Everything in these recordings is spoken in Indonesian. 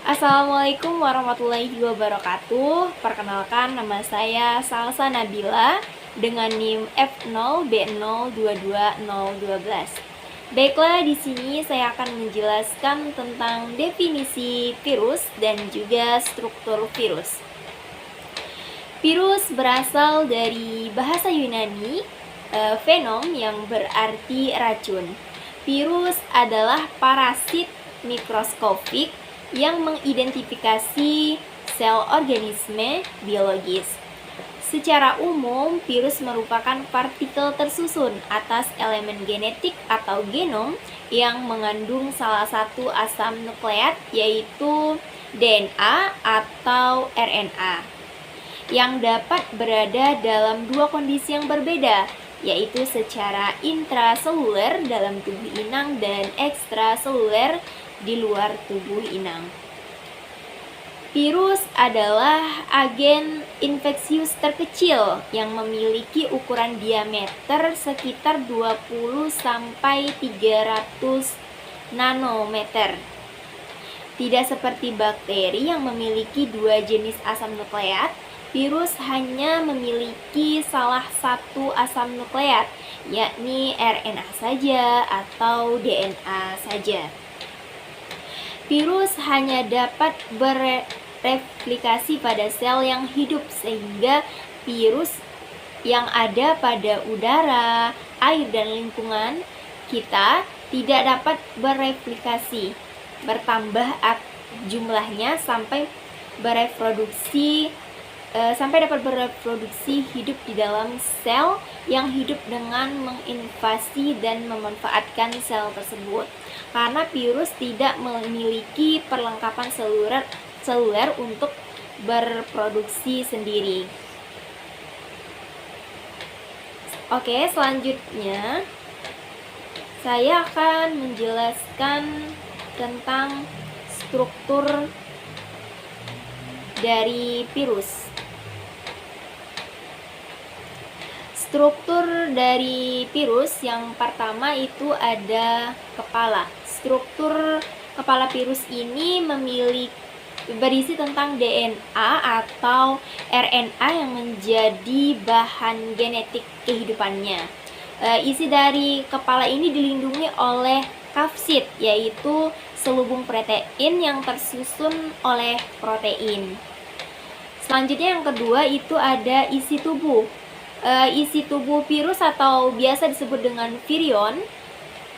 Assalamualaikum warahmatullahi wabarakatuh. Perkenalkan, nama saya Salsa Nabila dengan NIM F0B0220012. Baiklah, di sini saya akan menjelaskan tentang definisi virus dan juga struktur virus. Virus berasal dari bahasa Yunani, venom yang berarti racun. Virus adalah parasit mikroskopik yang mengidentifikasi sel organisme biologis. Secara umum, virus merupakan partikel tersusun atas elemen genetik atau genom yang mengandung salah satu asam nukleat, yaitu DNA atau RNA, yang dapat berada dalam dua kondisi yang berbeda, yaitu secara intraseluler dalam tubuh inang dan ekstraseluler di luar tubuh inang. Virus adalah agen infeksius terkecil yang memiliki ukuran diameter sekitar 20 sampai 300 nanometer. Tidak seperti bakteri yang memiliki dua jenis asam nukleat, virus hanya memiliki salah satu asam nukleat, yakni RNA saja atau DNA saja. Virus hanya dapat bereplikasi pada sel yang hidup, sehingga virus yang ada pada udara, air, dan lingkungan kita tidak dapat bereplikasi, bertambah jumlahnya sampai dapat bereproduksi hidup di dalam sel yang hidup dengan menginvasi dan memanfaatkan sel tersebut, karena virus tidak memiliki perlengkapan seluler untuk berproduksi sendiri. Oke, selanjutnya saya akan menjelaskan tentang struktur dari virus. Struktur dari virus yang pertama itu ada kepala. Struktur kepala virus ini berisi tentang DNA atau RNA yang menjadi bahan genetik kehidupannya. Isi dari kepala ini dilindungi oleh kapsid, yaitu selubung protein yang tersusun oleh protein. Selanjutnya yang kedua itu ada isi tubuh. Isi tubuh virus atau biasa disebut dengan virion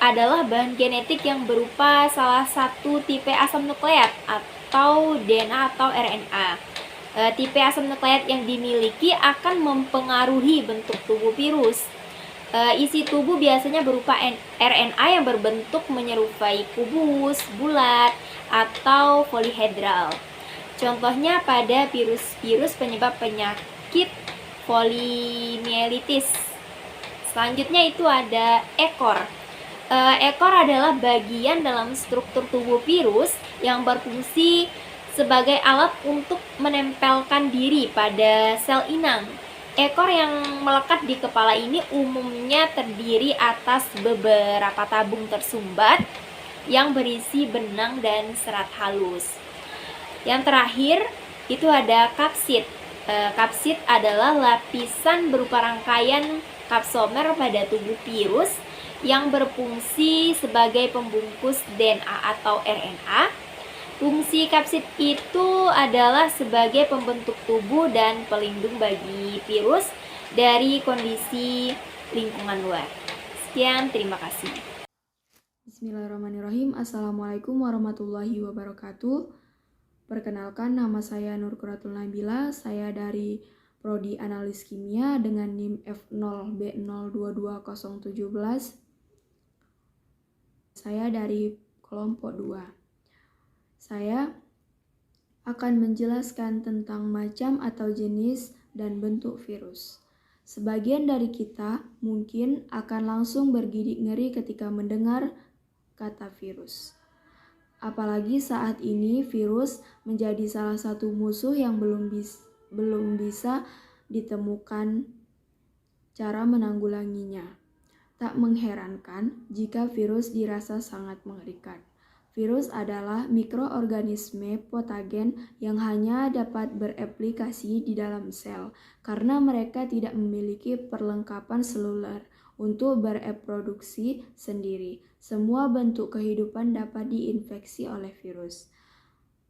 adalah bahan genetik yang berupa salah satu tipe asam nukleat atau DNA atau RNA. Tipe asam nukleat yang dimiliki akan mempengaruhi bentuk tubuh virus. Isi tubuh biasanya berupa RNA yang berbentuk menyerupai kubus, bulat, atau polihedral. Contohnya pada virus-virus penyebab penyakit poliomielitis. Selanjutnya itu ada ekor. Ekor adalah bagian dalam struktur tubuh virus yang berfungsi sebagai alat untuk menempelkan diri pada sel inang. Ekor yang melekat di kepala ini umumnya terdiri atas beberapa tabung tersumbat yang berisi benang dan serat halus. Yang terakhir itu ada kapsid. Kapsid adalah lapisan berupa rangkaian kapsomer pada tubuh virus yang berfungsi sebagai pembungkus DNA atau RNA. Fungsi kapsid itu adalah sebagai pembentuk tubuh dan pelindung bagi virus dari kondisi lingkungan luar. Sekian, terima kasih. Bismillahirrahmanirrahim. Assalamualaikum warahmatullahi wabarakatuh. Perkenalkan, nama saya Nurquratul Nabila. Saya dari Prodi Analis Kimia dengan NIM F0B022017. Saya dari kelompok 2. Saya akan menjelaskan tentang macam atau jenis dan bentuk virus. Sebagian dari kita mungkin akan langsung bergidik ngeri ketika mendengar kata virus. Apalagi saat ini virus menjadi salah satu musuh yang belum bisa ditemukan cara menanggulanginya. Tak mengherankan jika virus dirasa sangat mengerikan. Virus adalah mikroorganisme patogen yang hanya dapat bereplikasi di dalam sel karena mereka tidak memiliki perlengkapan seluler untuk bereproduksi sendiri. Semua bentuk kehidupan dapat diinfeksi oleh virus,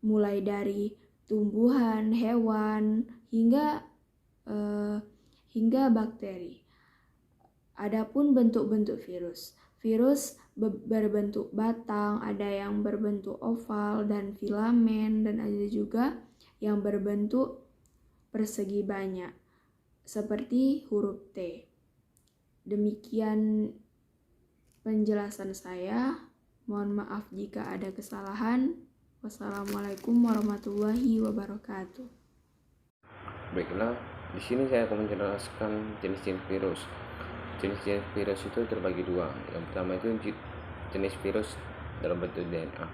mulai dari tumbuhan, hewan, hingga bakteri. Adapun bentuk-bentuk virus. Virus berbentuk batang, ada yang berbentuk oval dan filamen, dan ada juga yang berbentuk persegi banyak, seperti huruf T. Demikian penjelasan saya. Mohon maaf jika ada kesalahan. Wassalamualaikum warahmatullahi wabarakatuh. Baiklah, di sini saya akan menjelaskan jenis-jenis virus. Jenis-jenis virus itu terbagi dua. Yang pertama itu jenis virus dalam bentuk DNA.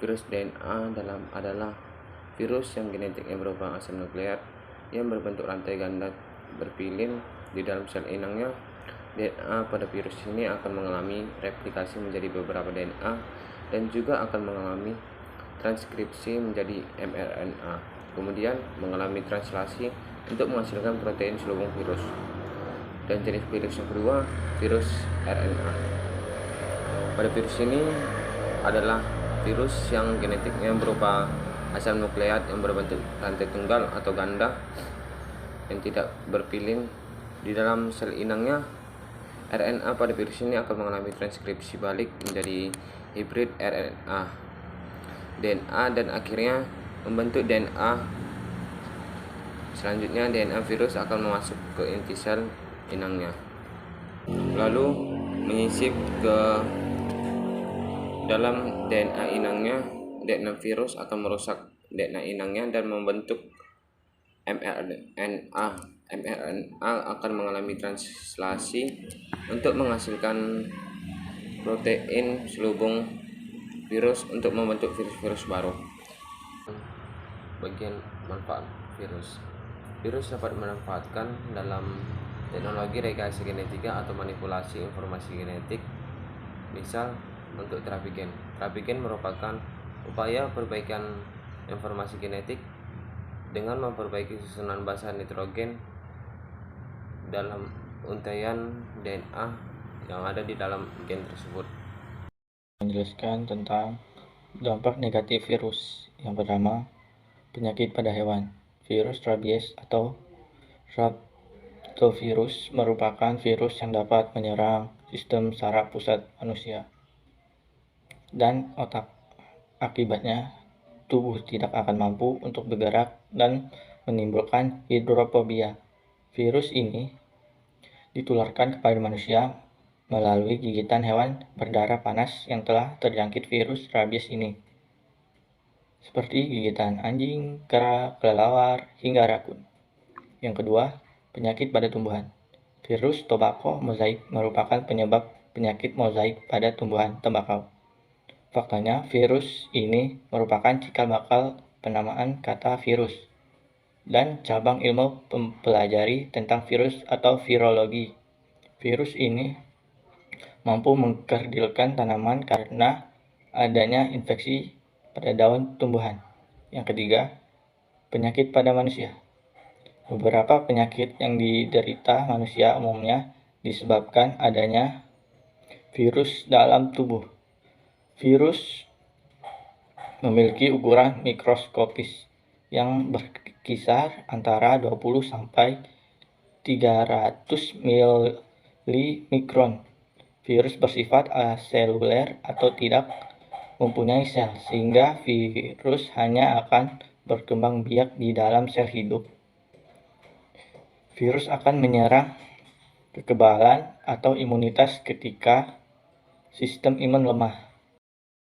Virus DNA adalah virus yang genetiknya berupa asam nukleat yang berbentuk rantai ganda berpilin di dalam sel inangnya. DNA pada virus ini akan mengalami replikasi menjadi beberapa DNA dan juga akan mengalami transkripsi menjadi mRNA, kemudian mengalami translasi untuk menghasilkan protein selubung virus. Dan jenis virus yang kedua, virus RNA. Pada virus ini adalah virus yang genetiknya berupa asam nukleat yang berbentuk rantai tunggal atau ganda yang tidak berpilin di dalam sel inangnya. RNA pada virus ini akan mengalami transkripsi balik menjadi hibrid RNA, DNA, dan akhirnya membentuk DNA. Selanjutnya DNA virus akan masuk ke inti sel inangnya, lalu menyisip ke dalam DNA inangnya. DNA virus akan merusak DNA inangnya dan membentuk mRNA. mRNA akan mengalami translasi untuk menghasilkan protein selubung virus untuk membentuk virus-virus baru. Bagian manfaat virus. Virus dapat dimanfaatkan dalam teknologi rekayasa genetika atau manipulasi informasi genetik, misal untuk terapi gen. Terapi gen merupakan upaya perbaikan informasi genetik dengan memperbaiki susunan basa nitrogen dalam untaian DNA yang ada di dalam gen tersebut. Menjelaskan tentang dampak negatif virus. Yang pertama, penyakit pada hewan. Virus rabies atau Rotavirus merupakan virus yang dapat menyerang sistem saraf pusat manusia dan otak. Akibatnya, tubuh tidak akan mampu untuk bergerak dan menimbulkan hidrofobia. Virus ini ditularkan kepada manusia melalui gigitan hewan berdarah panas yang telah terjangkit virus rabies ini, seperti gigitan anjing, kera, kelelawar, hingga rakun. Yang kedua, penyakit pada tumbuhan. Virus tobacco mosaic merupakan penyebab penyakit mozaik pada tumbuhan tembakau. Faktanya, virus ini merupakan cikal bakal penamaan kata virus dan cabang ilmu mempelajari tentang virus atau virologi. Virus ini mampu mengkerdilkan tanaman karena adanya infeksi pada daun tumbuhan. Yang ketiga, penyakit pada manusia. Beberapa penyakit yang diderita manusia umumnya disebabkan adanya virus dalam tubuh. Virus memiliki ukuran mikroskopis yang berkisar antara 20 sampai 300 milimikron. Virus bersifat aseluler atau tidak mempunyai sel, sehingga virus hanya akan berkembang biak di dalam sel hidup. Virus akan menyerang kekebalan atau imunitas ketika sistem imun lemah.